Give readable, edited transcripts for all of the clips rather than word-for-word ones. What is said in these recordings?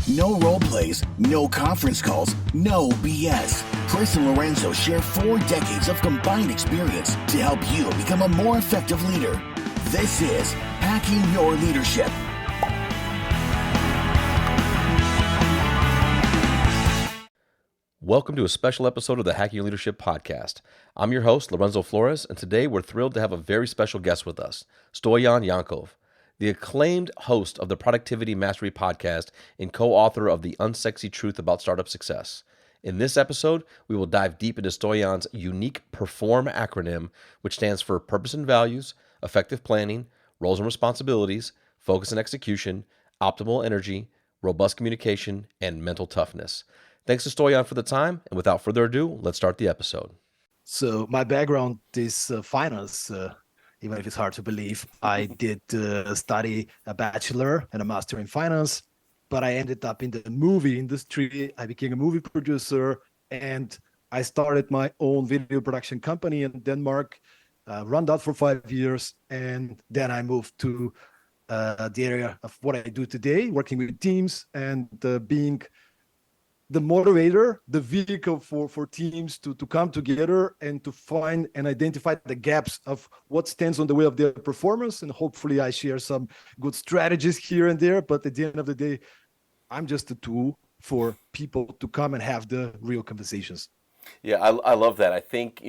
No role plays, no conference calls, no BS. Chris and Lorenzo share 4 decades of combined experience to help you become a more effective leader. This is Hacking Your Leadership. Welcome to a special episode of the Hacking Your Leadership podcast. I'm your host, Lorenzo Flores, and today we're thrilled to have a very special guest with us, Stoyan Yankov, the acclaimed host of the Productivity Mastery podcast and co-author of the Unsexy Truth About Startup Success. In this episode, we will dive deep into Stoyan's unique P.E.R.F.O.R.M acronym, which stands for Purpose and Values, Effective Planning, Roles and Responsibilities, Focus and Execution, Optimal Energy, Robust Communication, and Mental Toughness. Thanks to Stoyan for the time, and without further ado, let's start the episode. So my background is finance, even if it's hard to believe. I did study a bachelor and a master in finance, but I ended up in the movie industry. I became a movie producer, and I started my own video production company in Denmark, run that for 5 years, and then I moved to the area of what I do today, working with teams and being the motivator, the vehicle for teams to come together and to find and identify the gaps of what stands on the way of their performance. And hopefully I share some good strategies here and there. But at the end of the day, I'm just a tool for people to come and have the real conversations. Yeah, I love that. I think,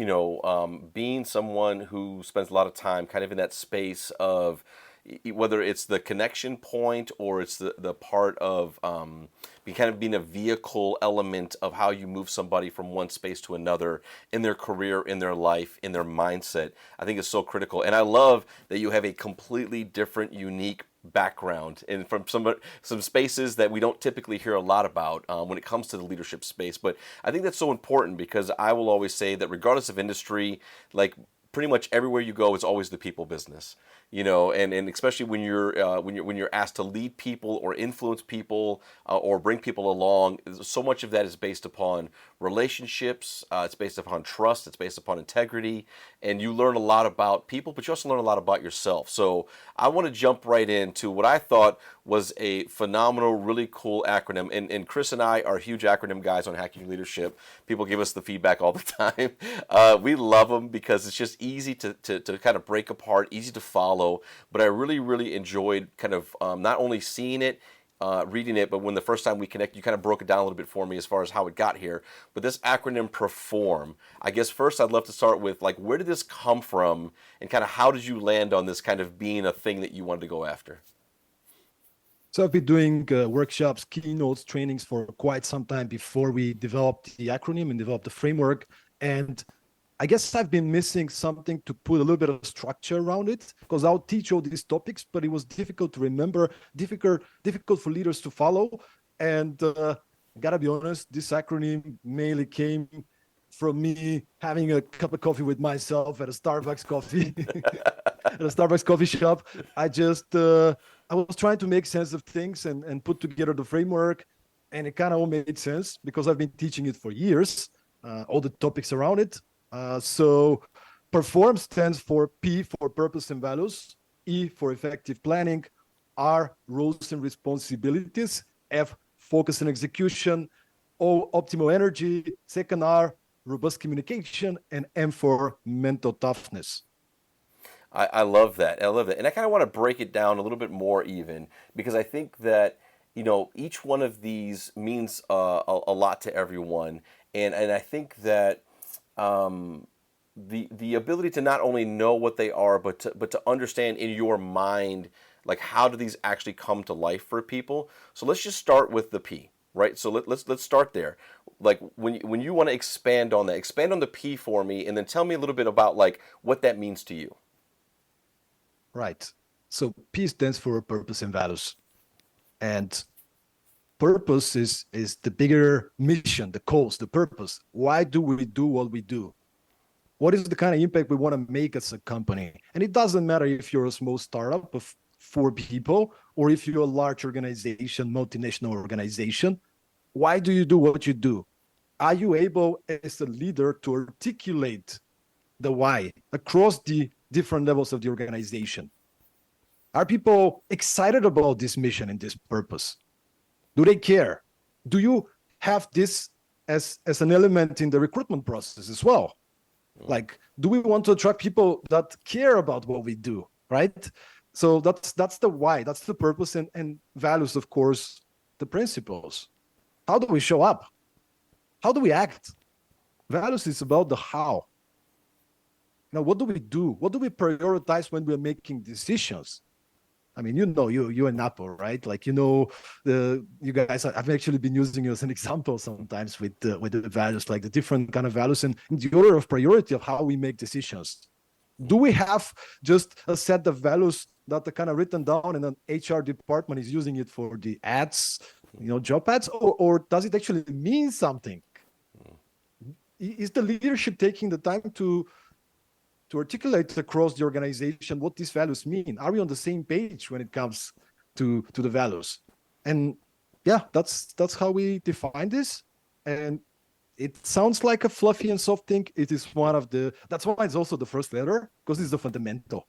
being someone who spends a lot of time kind of in that space of whether it's the connection point or it's the part of being a vehicle element of how you move somebody from one space to another in their career, in their life, in their mindset, I think is so critical. And I love that you have a completely different, unique background and from some spaces that we don't typically hear a lot about when it comes to the leadership space. But I think that's so important because I will always say that regardless of industry, like pretty much everywhere you go, it's always the people business, and especially when you're asked to lead people or influence people or bring people along. So much of that is based upon relationships. It's based upon trust. It's based upon integrity, and you learn a lot about people, but you also learn a lot about yourself. So I want to jump right into what I thought was a phenomenal, really cool acronym. And Chris and I are huge acronym guys on Hacking Leadership. People give us the feedback all the time. We love them because it's just easy to kind of break apart, easy to follow. But I really, really enjoyed kind of not only seeing it, reading it, but when the first time we connected, you kind of broke it down a little bit for me as far as how it got here. But this acronym P.E.R.F.O.R.M, I guess first I'd love to start with, like, where did this come from and kind of how did you land on this kind of being a thing that you wanted to go after? So I've been doing workshops, keynotes, trainings for quite some time before we developed the acronym and developed the framework. And I guess I've been missing something to put a little bit of structure around it, because I'll teach all these topics, but it was difficult to remember, difficult for leaders to follow. And I gotta be honest, this acronym mainly came from me having a cup of coffee with myself at a Starbucks coffee, at a Starbucks coffee shop. I was trying to make sense of things and put together the framework, and it kind of all made sense because I've been teaching it for years, all the topics around it. So P.E.R.F.O.R.M stands for P for purpose and values, E for effective planning, R roles and responsibilities, F focus and execution, O optimal energy, second R robust communication, and M for mental toughness. I love that. I love that. And I kind of want to break it down a little bit more even because I think that, each one of these means a lot to everyone. And I think that the ability to not only know what they are, but to understand in your mind, like how do these actually come to life for people. So let's just start with the P, right? So let's start there. Like when you want to expand on the P for me, and then tell me a little bit about like what that means to you. Right. So P stands for purpose and values, and purpose is the bigger mission, the cause, the purpose. Why do we do what we do? What is the kind of impact we want to make as a company? And it doesn't matter if you're a small startup of 4 people or if you're a large organization, multinational organization. Why do you do what you do? Are you able as a leader to articulate the why across the different levels of the organization? Are people excited about this mission and this purpose? Do they care? Do you have this as an element in the recruitment process as well? Like, do we want to attract people that care about what we do, right? So that's the why, that's the purpose, and values, of course, the principles. How do we show up? How do we act? Values is about the how. Now, what do we do? What do we prioritize when we're making decisions? I mean, you and Apple, right? Like, you guys. I've actually been using you as an example sometimes with the values, like the different kind of values and the order of priority of how we make decisions. Do we have just a set of values that are kind of written down and an HR department is using it for the ads, job ads, or does it actually mean something? Is the leadership taking the time to articulate across the organization what these values mean? Are we on the same page when it comes to the values? And yeah, that's how we define this. And it sounds like a fluffy and soft thing. It is that's why it's also the first letter, because it's the fundamental.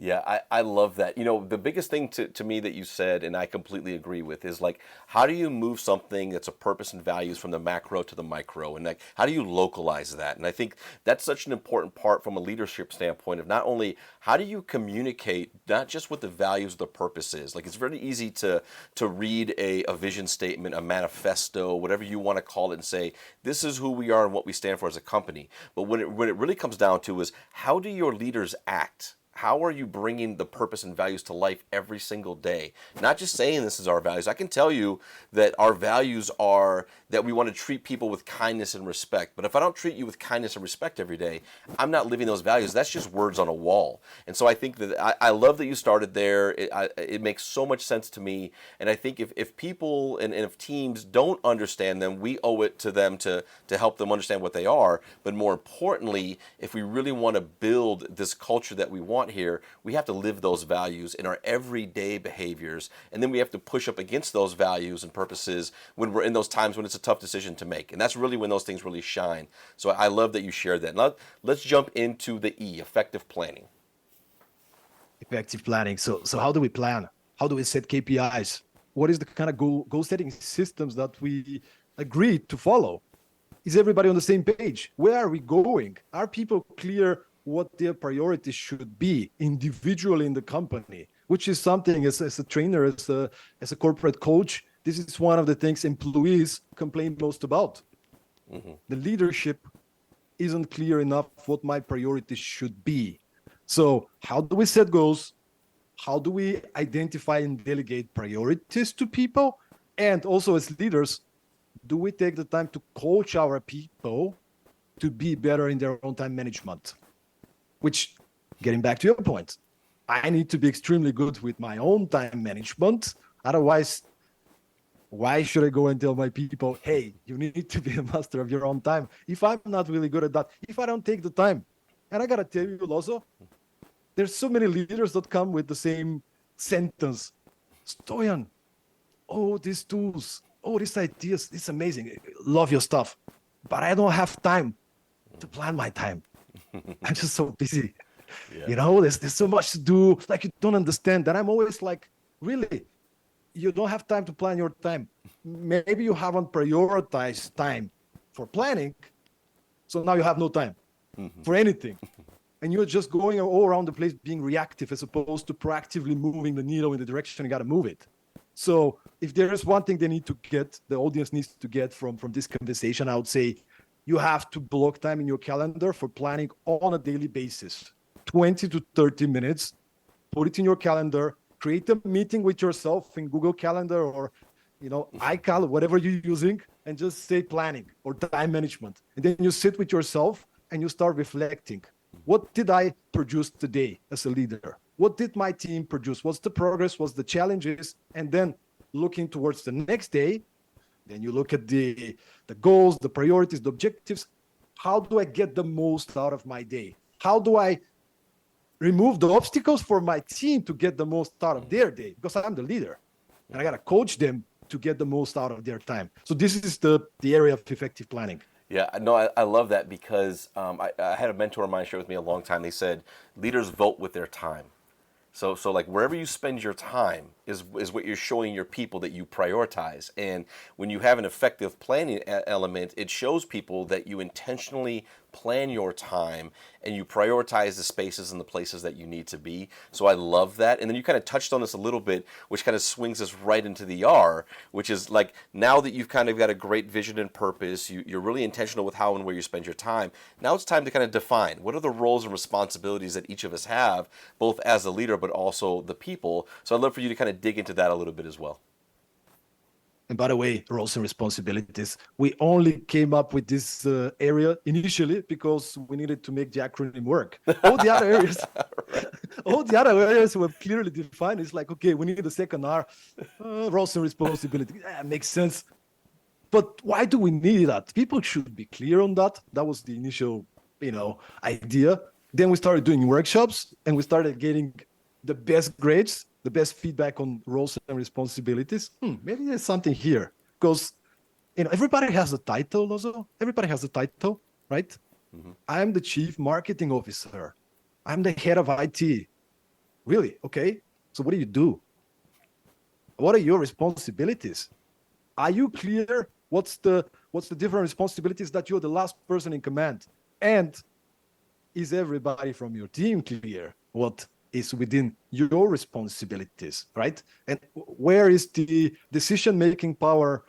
Yeah, I love that. The biggest thing to me that you said, and I completely agree with, is like, how do you move something that's a purpose and values from the macro to the micro? And like, how do you localize that? And I think that's such an important part from a leadership standpoint of not only how do you communicate, not just what the values, the purpose is. Like, it's very easy to read a vision statement, a manifesto, whatever you want to call it, and say, this is who we are and what we stand for as a company. But when it really comes down to is, how do your leaders act? How are you bringing the purpose and values to life every single day? Not just saying this is our values. I can tell you that our values are that we want to treat people with kindness and respect. But if I don't treat you with kindness and respect every day, I'm not living those values. That's just words on a wall. And so I think that I love that you started there. It makes so much sense to me. And I think if people and if teams don't understand them, we owe it to them to help them understand what they are. But more importantly, if we really want to build this culture that we want here, we have to live those values in our everyday behaviors, and then we have to push up against those values and purposes when we're in those times when it's a tough decision to make, and that's really when those things really shine. So I love that you shared that. Now let's jump into the E, effective planning. Effective planning. So how do we plan? How do we set KPIs? What is the kind of goal setting systems that we agreed to follow? Is everybody on the same page? Where are we going? Are people clear what their priorities should be individually in the company, which is something as a trainer, as a corporate coach, this is one of the things employees complain most about. Mm-hmm. The leadership isn't clear enough what my priorities should be. So how do we set goals? How do we identify and delegate priorities to people? And also as leaders, do we take the time to coach our people to be better in their own time management? Which, getting back to your point, I need to be extremely good with my own time management. Otherwise, why should I go and tell my people, hey, you need to be a master of your own time? If I'm not really good at that, if I don't take the time. And I got to tell you also, there's so many leaders that come with the same sentence. Stoyan, oh, these tools, oh, these ideas, it's amazing. Love your stuff. But I don't have time to plan my time. I'm just so busy. Yeah. There's so much to do. Like, you don't understand that. I'm always like, really, you don't have time to plan your time. Maybe you haven't prioritized time for planning. So now you have no time for anything. And you're just going all around the place being reactive as opposed to proactively moving the needle in the direction you got to move it. So if there is one thing the audience needs to get from this conversation, I would say, you have to block time in your calendar for planning on a daily basis. 20 to 30 minutes, put it in your calendar, create a meeting with yourself in Google Calendar or, iCal, whatever you're using, and just say planning or time management. And then you sit with yourself and you start reflecting. What did I produce today as a leader? What did my team produce? What's the progress? What's the challenges? And then looking towards the next day, then you look at the goals, the priorities, the objectives. How do I get the most out of my day? How do I remove the obstacles for my team to get the most out of their day? Because I'm the leader and I got to coach them to get the most out of their time. So this is the area of effective planning. Yeah, no, I love that because I had a mentor of mine share with me a long time. They said leaders vote with their time. So like wherever you spend your time is what you're showing your people that you prioritize. And when you have an effective planning element, it shows people that you intentionally plan your time and you prioritize the spaces and the places that you need to be. So I love that. And then you kind of touched on this a little bit, which kind of swings us right into the R, which is like, now that you've kind of got a great vision and purpose, you're really intentional with how and where you spend your time. Now it's time to kind of define what are the roles and responsibilities that each of us have, both as a leader, but also the people. So I'd love for you to kind of dig into that a little bit as well. And by the way, roles and responsibilities, we only came up with this area initially because we needed to make the acronym work. All the other areas, all the other areas were clearly defined. It's like, okay, we need a second R, roles and responsibilities. Yeah, makes sense. But why do we need that? People should be clear on that. That was the initial, idea. Then we started doing workshops and we started getting the best grades, the best feedback on roles and responsibilities. Maybe there's something here because, everybody has a title also. Everybody has a title, right? Mm-hmm. I'm the chief marketing officer. I'm the head of IT. Really? Okay. So what do you do? What are your responsibilities? Are you clear? What's the different responsibilities that you're the last person in command? And is everybody from your team clear what is within your responsibilities, right? And where is the decision-making power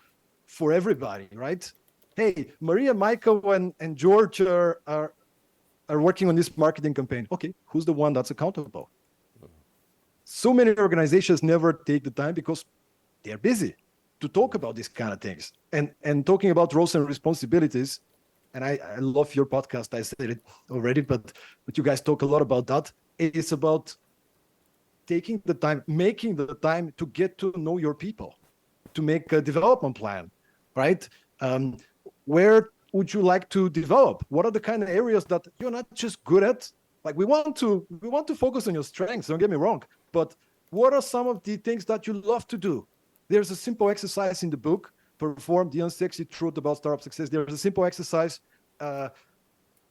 for everybody, right? Hey, Maria, Michael, and George are working on this marketing campaign. Okay, who's the one that's accountable? So many organizations never take the time because they're busy to talk about these kind of things. And talking about roles and responsibilities, and I love your podcast, I said it already, but you guys talk a lot about that. It's about taking the time, making the time to get to know your people, to make a development plan, right? Where would you like to develop? What are the kind of areas that you're not just good at? Like we want to focus on your strengths, don't get me wrong, but what are some of the things that you love to do? There's a simple exercise in the book, P.E.R.F.O.R.M, the Unsexy Truth About Startup Success. There's a simple exercise,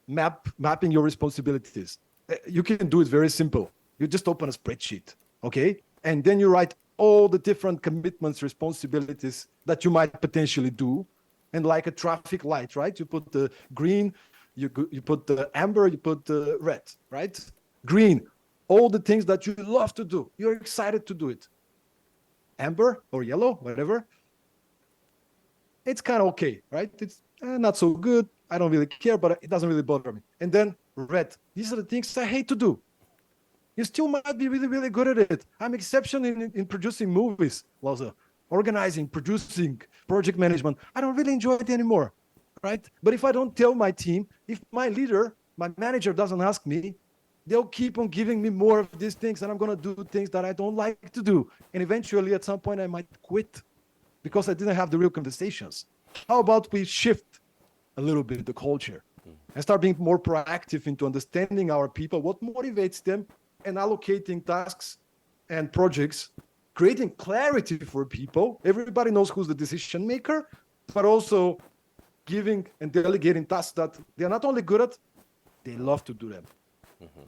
mapping your responsibilities. You can do it very simple. You just open a spreadsheet, okay? And then you write all the different commitments, responsibilities that you might potentially do. And like a traffic light, right? You put the green, you put the amber, you put the red, right? Green, all the things that you love to do. You're excited to do it. Amber or yellow, whatever. It's kind of okay, right? It's not so good. I don't really care, but it doesn't really bother me. And then red. These are the things I hate to do. You still might be really, really good at it. I'm exceptional in producing movies, also organizing, producing, project management. I don't really enjoy it anymore, right? But if I don't tell my team, if my leader, my manager doesn't ask me, they'll keep on giving me more of these things, and I'm going to do things that I don't like to do. And eventually, at some point, I might quit because I didn't have the real conversations. How about we shift a little bit the culture and start being more proactive into understanding our people, what motivates them, and allocating tasks and projects, creating clarity for people. Everybody knows who's the decision maker, but also giving and delegating tasks that they're not only good at, they love to do them. Mm-hmm.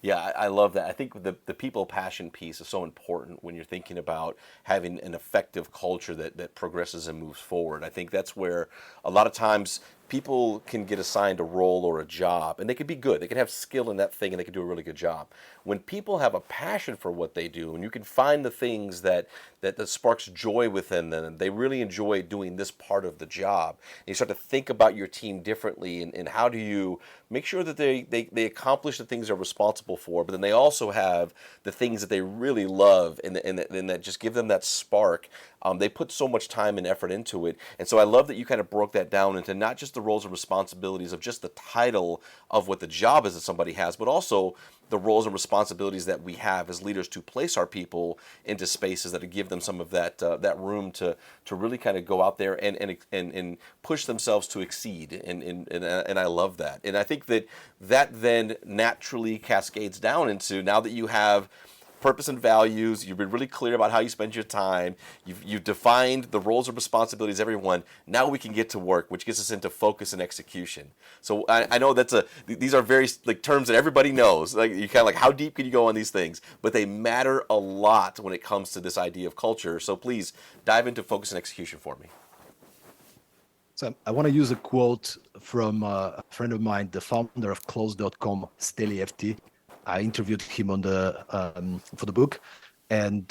Yeah, I love that. I think the people passion piece is so important when you're thinking about having an effective culture that progresses and moves forward. I think that's where a lot of times people can get assigned a role or a job, and they can be good. They can have skill in that thing, and they can do a really good job. When people have a passion for what they do, and you can find the things that sparks joy within them, and they really enjoy doing this part of the job, and you start to think about your team differently, and how do you make sure that they accomplish the things they're responsible for, but then they also have the things that they really love, and that just give them that spark. They put so much time and effort into it. And so I love that you kind of broke that down into not just the roles and responsibilities of just the title of what the job is that somebody has, but also the roles and responsibilities that we have as leaders to place our people into spaces that give them some of that room to really kind of go out there and push themselves to exceed. And I love that. And I think that then naturally cascades down into, now that you have purpose and values. You've been really clear about how you spend your time. You've defined the roles and responsibilities of everyone. Now we can get to work, which gets us into focus and execution. So I know these are very like terms that everybody knows. Like you kind of like, how deep can you go on these things? But they matter a lot when it comes to this idea of culture. So please dive into focus and execution for me. So I want to use a quote from a friend of mine, the founder of Close.com, Steli FT. I interviewed him on for the book, and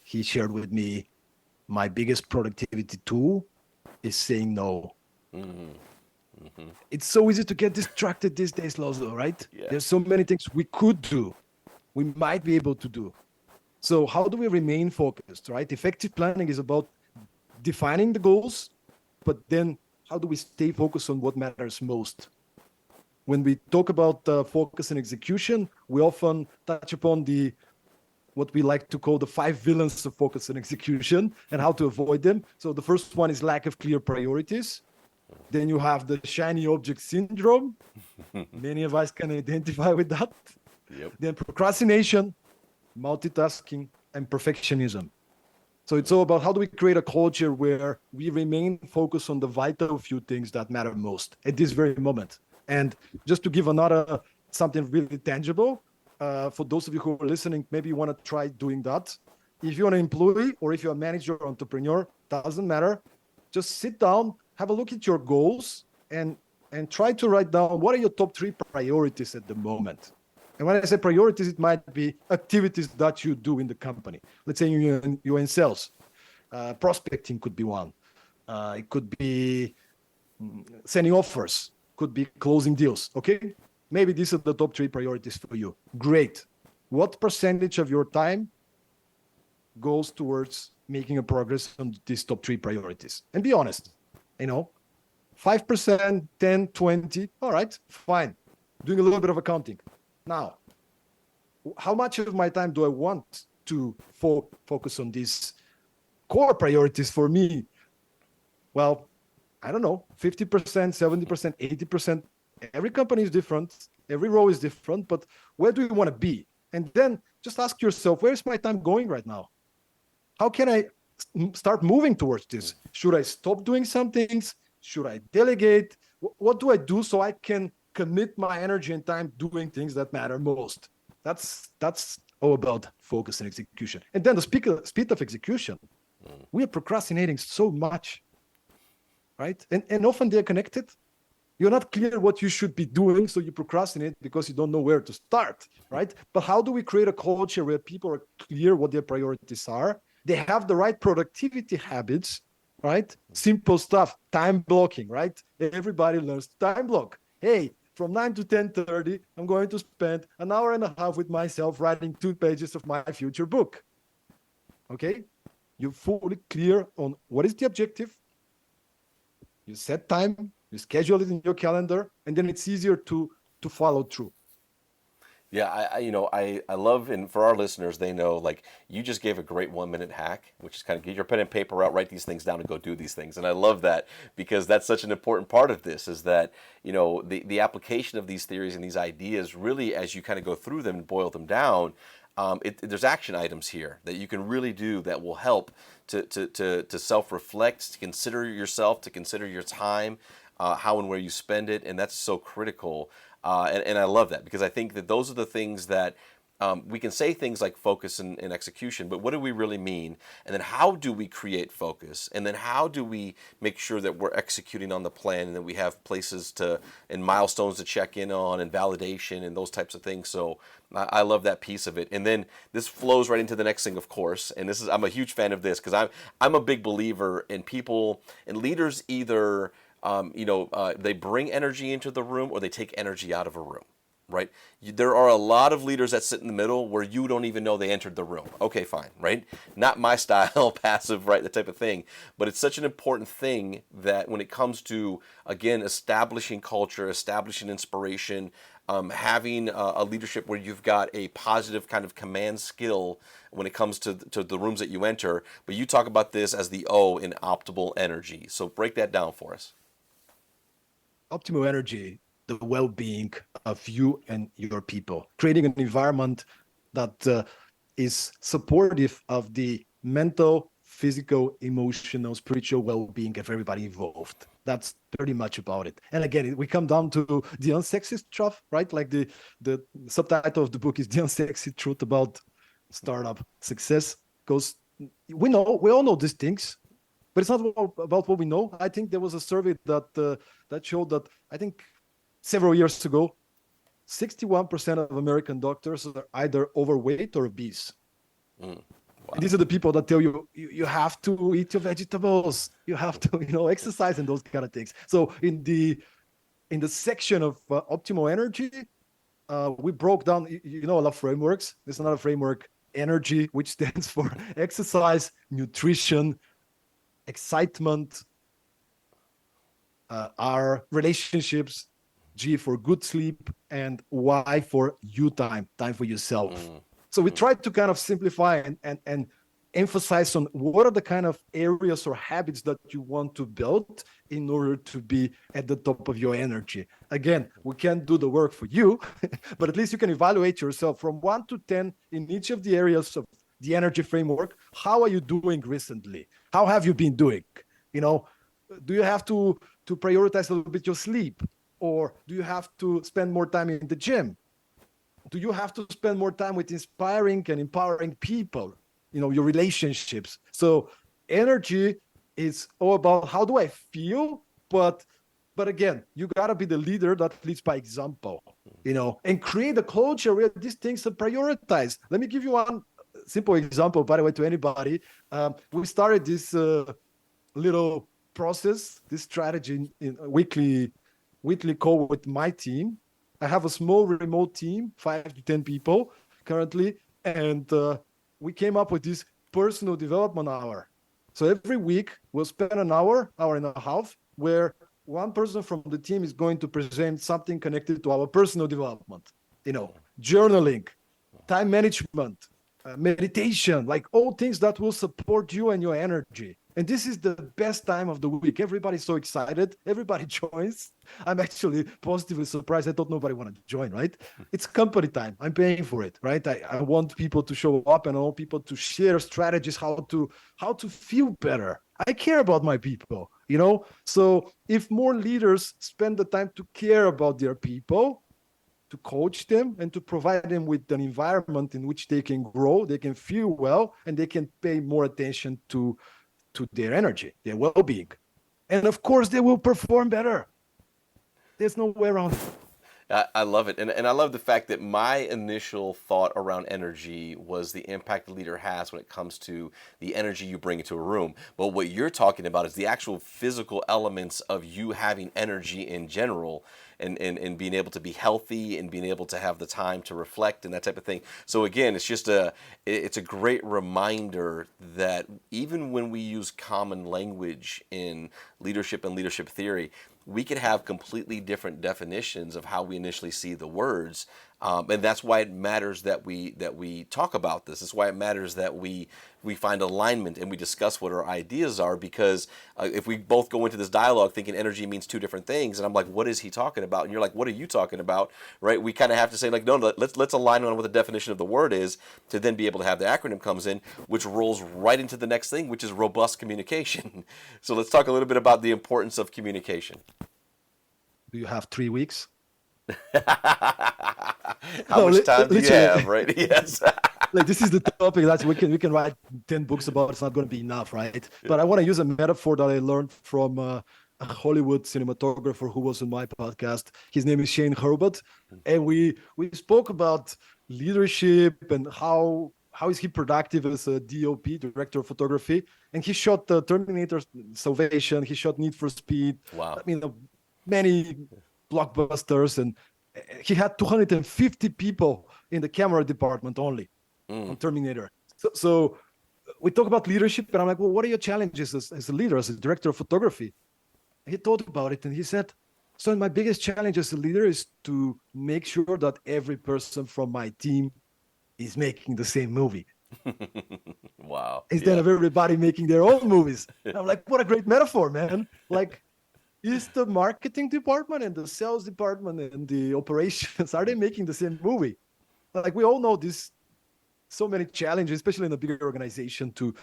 he shared with me, my biggest productivity tool is saying no. It's so easy to get distracted these days, Lozo, right? Yeah. There's so many things we could do, we might be able to do. So how do we remain focused, right? Effective planning is about defining the goals, but then how do we stay focused on what matters most? When we talk about focus and execution, we often touch upon what we like to call the 5 villains of focus and execution and how to avoid them. So the first one is lack of clear priorities. Then you have the shiny object syndrome. Many of us can identify with that. Yep. Then procrastination, multitasking, and perfectionism. So it's all about how do we create a culture where we remain focused on the vital few things that matter most at this very moment. And just to give another something really tangible, for those of you who are listening, maybe you want to try doing that. If you're an employee or if you're a manager or entrepreneur, doesn't matter. Just sit down, have a look at your goals, and try to write down what are your top 3 priorities at the moment. And when I say priorities, it might be activities that you do in the company. Let's say you're in sales. Prospecting could be one. It could be sending offers, could be closing deals, okay? Maybe these are the top 3 priorities for you. Great. What percentage of your time goes towards making a progress on these top 3 priorities? And be honest, 5%, 10, 20, all right, fine. Doing a little bit of accounting. Now, how much of my time do I want to focus on these core priorities for me? Well, I don't know, 50%, 70%, 80%. Every company is different. Every role is different, but where do you want to be? And then just ask yourself, where's my time going right now? How can I start moving towards this? Should I stop doing some things? Should I delegate? What do I do so I can commit my energy and time doing things that matter most? That's all about focus and execution. And then the speed of execution. We are procrastinating so much, right? And often they're connected. You're not clear what you should be doing, so you procrastinate because you don't know where to start, right? But how do we create a culture where people are clear what their priorities are? They have the right productivity habits, right? Simple stuff, time blocking, right? Everybody learns to time block. Hey, from 9 to 10:30, I'm going to spend an hour and a half with myself writing 2 pages of my future book. Okay? You're fully clear on what is the objective. You set time, you schedule it in your calendar, and then it's easier to follow through. Yeah, I love, and for our listeners, they know, like, you just gave a great 1-minute hack, which is kind of get your pen and paper out, write these things down, and go do these things. And I love that because that's such an important part of this is that, the application of these theories and these ideas really, as you kind of go through them and boil them down, there's action items here that you can really do that will help to self-reflect, to consider yourself, to consider your time, how and where you spend it, and that's so critical. And I love that because I think that those are the things that we can say things like focus and execution, but what do we really mean? And then how do we create focus? And then how do we make sure that we're executing on the plan and that we have places and milestones to check in on and validation and those types of things. So I love that piece of it. And then this flows right into the next thing, of course. And I'm a huge fan of this because I'm a big believer in people and leaders either they bring energy into the room or they take energy out of a room, right? There are a lot of leaders that sit in the middle where you don't even know they entered the room. Okay, fine, right? Not my style, passive, right, that type of thing. But it's such an important thing that when it comes to, again, establishing culture, establishing inspiration, having a leadership where you've got a positive kind of command skill when it comes to the rooms that you enter. But you talk about this as the O in optimal energy. So break that down for us. Optimal energy, the well-being of you and your people, creating an environment that is supportive of the mental, physical, emotional, spiritual well-being of everybody involved. That's pretty much about it. And again, we come down to the unsexy stuff, right? Like the subtitle of the book is The Unsexy Truth About Startup Success. Because we all know these things, but it's not about what we know. I think there was a survey that showed that, I think several years ago, 61% of American doctors are either overweight or obese. Wow. And these are the people that tell you, you have to eat your vegetables, you have to exercise and those kind of things. So in the section of optimal energy, we broke down, a lot of frameworks. There's another framework, energy, which stands for exercise, nutrition, excitement, our relationships, G for good sleep, and Y for you time for yourself. So we tried to kind of simplify and emphasize on what are the kind of areas or habits that you want to build in order to be at the top of your energy. Again, we can't do the work for you, but at least you can evaluate yourself from 1 to 10 in each of the areas of the energy framework. How are you doing recently? How have you been doing? Do you have to prioritize a little bit your sleep? Or do you have to spend more time in the gym? Do you have to spend more time with inspiring and empowering people? Your relationships. So energy is all about how do I feel, but again, you got to be the leader that leads by example, and create a culture where these things are prioritized. Let me give you one simple example, by the way, to anybody. We started this little process, this strategy in a weekly call with my team. I have a small remote team, 5 to 10 people currently, and we came up with this personal development hour. So every week we'll spend an hour and a half, where one person from the team is going to present something connected to our personal development, journaling, time management, meditation, like all things that will support you and your energy. And this is the best time of the week. Everybody's so excited. Everybody joins. I'm actually positively surprised. I thought nobody wanted to join, right? It's company time. I'm paying for it, right? I want people to show up, and I want people to share strategies, how to feel better. I care about my people, So if more leaders spend the time to care about their people, to coach them and to provide them with an environment in which they can grow, they can feel well, and they can pay more attention to their energy, their well-being. And of course, they will perform better. There's no way around it. I love it. And I love the fact that my initial thought around energy was the impact the leader has when it comes to the energy you bring into a room. But what you're talking about is the actual physical elements of you having energy in general, and being able to be healthy and being able to have the time to reflect and that type of thing. So again, it's a great reminder that even when we use common language in leadership and leadership theory, we could have completely different definitions of how we initially see the words, and that's why it matters that we talk about this. It's why it matters that we find alignment and we discuss what our ideas are. Because if we both go into this dialogue thinking energy means two different things, and I'm like, what is he talking about? And you're like, what are you talking about? Right? We kind of have to say, like, no, let's align on what the definition of the word is, to then be able to have the acronym comes in, which rolls right into the next thing, which is robust communication. So let's talk a little bit about the importance of communication. Do you have 3 weeks? How much time do you have, right? Yes. Like, this is the topic that we can write 10 books about. It's not going to be enough, right? Yeah. But I want to use a metaphor that I learned from a Hollywood cinematographer who was on my podcast. His name is Shane Herbert, and we spoke about leadership and how is he productive as a DOP, director of photography. And he shot the Terminator Salvation. He shot Need for Speed. Wow. Many blockbusters, and he had 250 people in the camera department only on Terminator. So we talk about leadership, and I'm like, well, what are your challenges as a leader, as a director of photography? He thought about it, and he said, so my biggest challenge as a leader is to make sure that every person from my team is making the same movie. Wow. Instead of everybody making their own movies. I'm like, what a great metaphor, man. Like, is the marketing department and the sales department and the operations, are they making the same movie? Like, we all know this so many challenges, especially in a bigger organization, to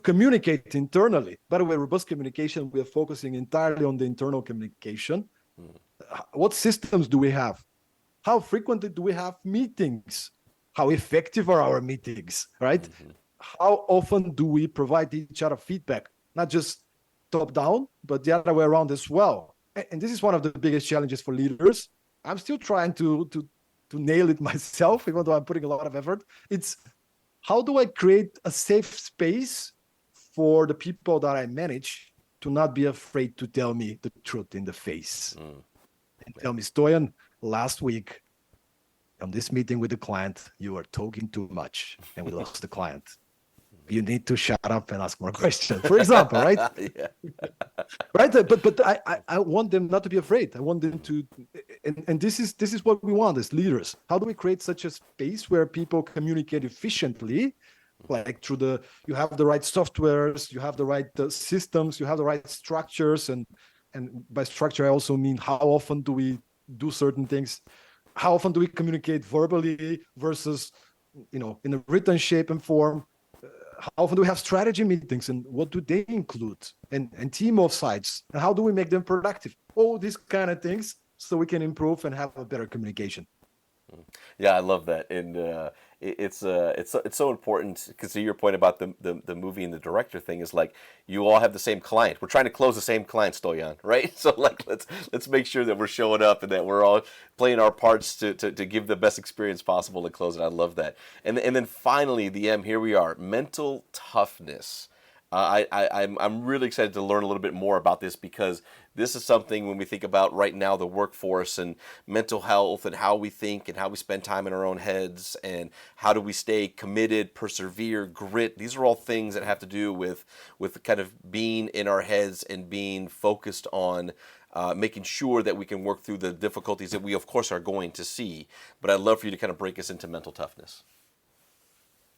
communicate internally. By the way, robust communication, we are focusing entirely on the internal communication. What systems do we have? How frequently do we have meetings? How effective are our meetings, right? How often do we provide each other feedback? Not just top down, but the other way around as well. And this is one of the biggest challenges for leaders. I'm still trying to nail it myself, even though I'm putting a lot of effort. It's how do I create a safe space for the people that I manage to not be afraid to tell me the truth in the face? And tell me, Stoyan, last week on this meeting with the client, you were talking too much and we lost the client. You need to shut up and ask more questions, for example, right? Yeah. Right. But I want them not to be afraid. I want them to, and this is what we want as leaders. How do we create such a space where people communicate efficiently, like through you have the right softwares, you have the right systems, you have the right structures, and by structure I also mean how often do we do certain things, how often do we communicate verbally versus in a written shape and form. How often do we have strategy meetings and what do they include, and team offsites, and how do we make them productive? All these kind of things so we can improve and have a better communication. Yeah, I love that, and it's so important because to your point about the movie and the director thing is like you all have the same client. We're trying to close the same client, Stoyan, right? So like let's make sure that we're showing up and that we're all playing our parts to give the best experience possible and close it. I love that, and then finally the M. Here we are, mental toughness. I'm really excited to learn a little bit more about this because this is something when we think about right now the workforce and mental health and how we think and how we spend time in our own heads and how do we stay committed, persevere, grit. These are all things that have to do with kind of being in our heads and being focused on making sure that we can work through the difficulties that we of course are going to see. But I'd love for you to kind of break us into mental toughness.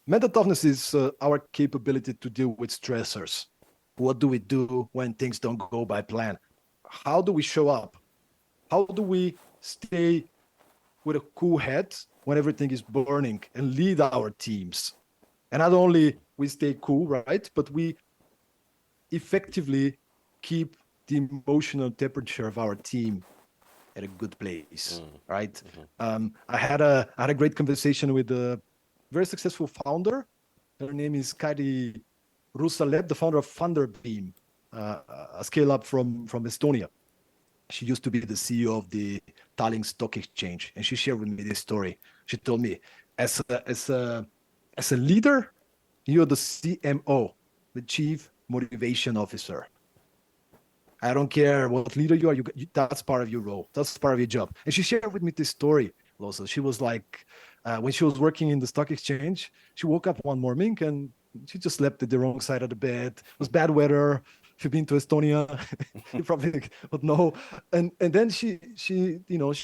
Mental toughness is our capability to deal with stressors. What do we do when things don't go by plan? How do we show up? How do we stay with a cool head when everything is burning and lead our teams? And not only we stay cool, right? But we effectively keep the emotional temperature of our team at a good place, right? I had a great conversation with a very successful founder. Her name is Kari Rusaleb, the founder of Thunderbeam, a scale up from Estonia. She used to be the CEO of the Tallinn Stock Exchange, and she shared with me this story. She told me, as a leader, you're the CMO, the Chief Motivation Officer. I don't care what leader you are, that's part of your role. That's part of your job. And she shared with me this story also. She was like, when she was working in the stock exchange, she woke up one morning and she just slept at the wrong side of the bed. It was bad weather. If you've been to Estonia, you probably would know. And then she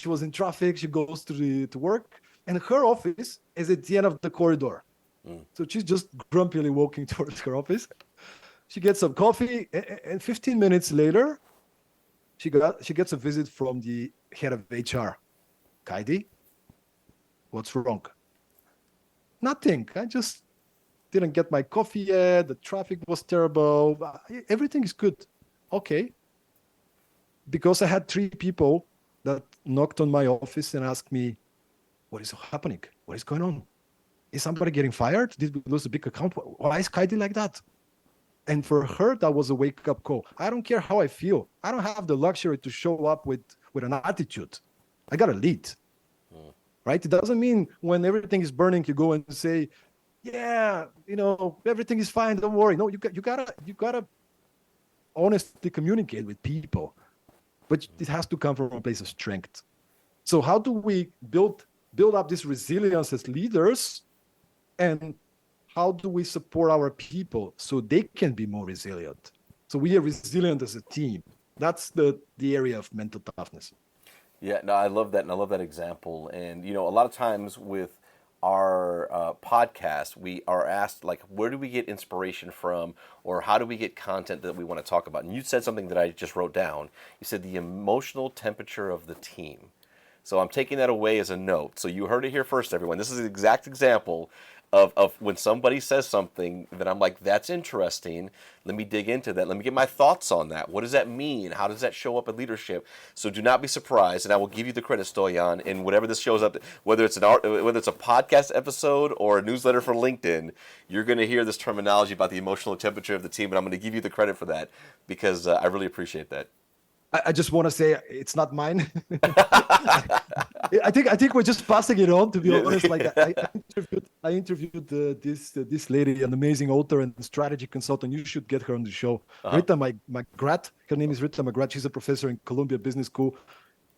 was in traffic. She goes to work, and her office is at the end of the corridor. So she's just grumpily walking towards her office. She gets some coffee, and 15 minutes later, she gets a visit from the head of HR. Kaidi, what's wrong? Nothing. I just didn't get my coffee yet. The traffic was terrible. Everything is good. Okay. Because I had 3 people that knocked on my office and asked me, what is happening? What is going on? Is somebody getting fired? Did we lose a big account? Why is Kaidi like that? And for her, that was a wake-up call. I don't care how I feel. I don't have the luxury to show up with an attitude. I got to lead. Right? It doesn't mean when everything is burning, you go and say, yeah, everything is fine. Don't worry. No, you gotta honestly communicate with people, but it has to come from a place of strength. So how do we build up this resilience as leaders, and how do we support our people so they can be more resilient? So we are resilient as a team. That's the area of mental toughness. Yeah, no, I love that, and I love that example. And a lot of times with our podcast, we are asked like, where do we get inspiration from, or how do we get content that we want to talk about? And you said something that I just wrote down. You said the emotional temperature of the team. So I'm taking that away as a note. So you heard it here first, everyone. This is an exact example of when somebody says something that I'm like, that's interesting. Let me dig into that. Let me get my thoughts on that. What does that mean? How does that show up in leadership? So do not be surprised, and I will give you the credit, Stoyan, in whatever this shows up, whether it's whether it's a podcast episode or a newsletter for LinkedIn, you're going to hear this terminology about the emotional temperature of the team, and I'm going to give you the credit for that because I really appreciate that. I just want to say it's not mine. I think we're just passing it on. To be honest, like I interviewed this lady, an amazing author and strategy consultant. You should get her on the show. Rita McGrath. Her name is Rita McGrath. She's a professor in Columbia Business School.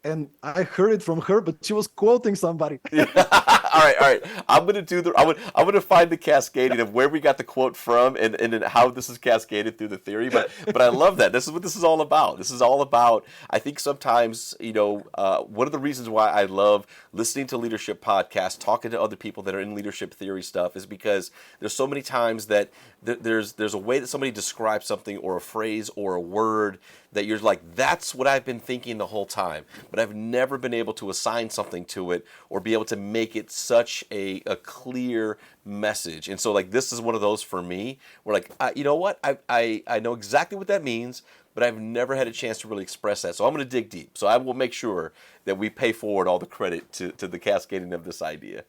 And I heard it from her, but she was quoting somebody. All right. I'm gonna find the cascading of where we got the quote from and how this is cascaded through the theory. But I love that. This is what this is all about. This is all about. I think sometimes, one of the reasons why I love listening to leadership podcasts, talking to other people that are in leadership theory stuff, is because there's so many times that there's a way that somebody describes something or a phrase or a word that you're like, that's what I've been thinking the whole time, but I've never been able to assign something to it or be able to make it such a clear message. And so like this is one of those for me where like, you know what, I know exactly what that means, but I've never had a chance to really express that. So I'm going to dig deep. So I will make sure that we pay forward all the credit to the cascading of this idea.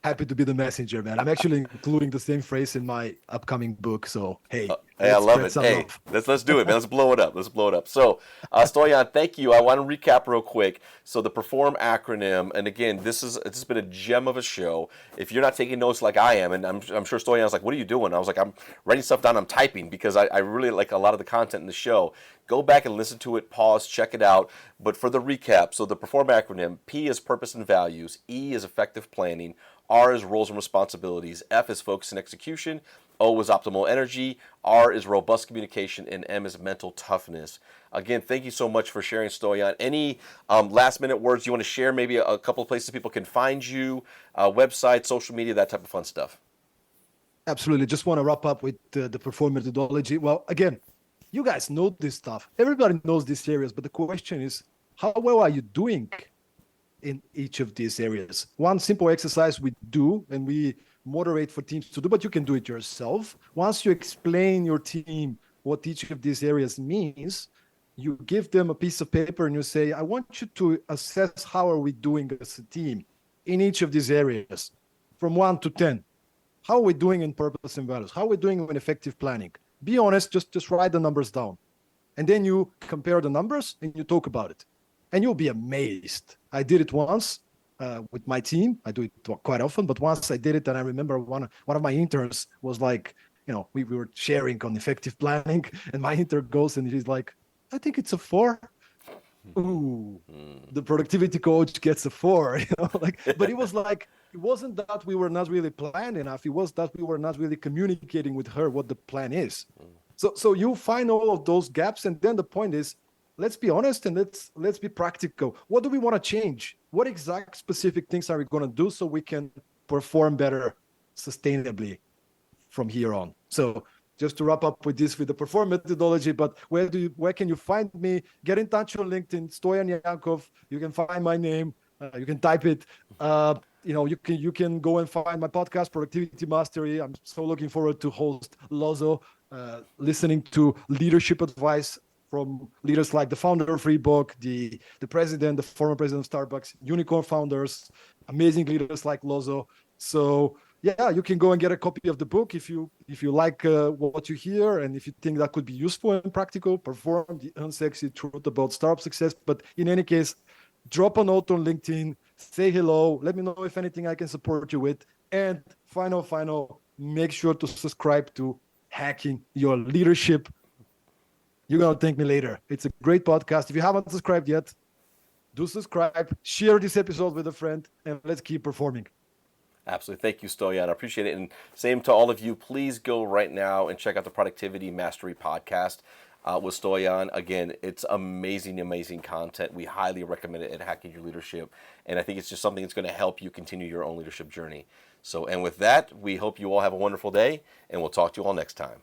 Happy to be the messenger, man. I'm actually including the same phrase in my upcoming book. So, hey, I love it. Hey, let's do it, man. Let's blow it up. So, Stoyan, thank you. I want to recap real quick. So the P.E.R.F.O.R.M acronym, and again, this has been a gem of a show. If you're not taking notes like I am, and I'm sure Stoyan's like, what are you doing? I was like, I'm writing stuff down. I'm typing because I really like a lot of the content in the show. Go back and listen to it, pause, check it out. But for the recap, so the P.E.R.F.O.R.M acronym, P is purpose and values, E is effective planning, R is roles and responsibilities, F is focus and execution, O is optimal energy, R is robust communication, and M is mental toughness. Again, thank you so much for sharing, Stoyan. Any last minute words you want to share? Maybe a couple of places people can find you, website, social media, that type of fun stuff. Absolutely. Just want to wrap up with the P.E.R.F.O.R.M methodology. Well, again, you guys know this stuff. Everybody knows these areas, but the question is, how well are you doing in each of these areas? One simple exercise we do, and we moderate for teams to do, but you can do it yourself. Once you explain your team what each of these areas means, you give them a piece of paper and you say, I want you to assess how are we doing as a team in each of these areas from 1 to 10. How are we doing in purpose and values? How are we doing in effective planning? Be honest, just write the numbers down. And then you compare the numbers and you talk about it. And you'll be amazed. I did it once with my team. I do it quite often, but once I did it, and I remember one of my interns was like, we were sharing on effective planning, and my intern goes and he's like, I think it's a 4. Ooh, the productivity coach gets a 4. But it was like, it wasn't that we were not really planned enough. It was that we were not really communicating with her what the plan is. So you find all of those gaps, and then the point is, let's be honest and let's be practical. What do we want to change? What exact specific things are we going to do so we can perform better sustainably from here on? So just to wrap up with this, with the P.E.R.F.O.R.M methodology, but where can you find me? Get in touch on LinkedIn, Stoyan Yankov. You can find my name. You can type it. You can go and find my podcast, Productivity Mastery. I'm so looking forward to host Lozo, listening to leadership advice from leaders like the founder of Reebok, the president, the former president of Starbucks, unicorn founders, amazing leaders like Lozo. So yeah, you can go and get a copy of the book if you like what you hear, and if you think that could be useful and practical. P.E.R.F.O.R.M, the unsexy truth about startup success. But in any case, drop a note on LinkedIn, say hello, let me know if anything I can support you with. And final, make sure to subscribe to Hacking Your Leadership. You're going to thank me later. It's a great podcast. If you haven't subscribed yet, do subscribe, share this episode with a friend, and let's keep performing. Absolutely. Thank you, Stoyan. I appreciate it. And same to all of you. Please go right now and check out the Productivity Mastery podcast with Stoyan. Again, it's amazing content. We highly recommend it at Hacking Your Leadership. And I think it's just something that's going to help you continue your own leadership journey. So, and with that, we hope you all have a wonderful day, and we'll talk to you all next time.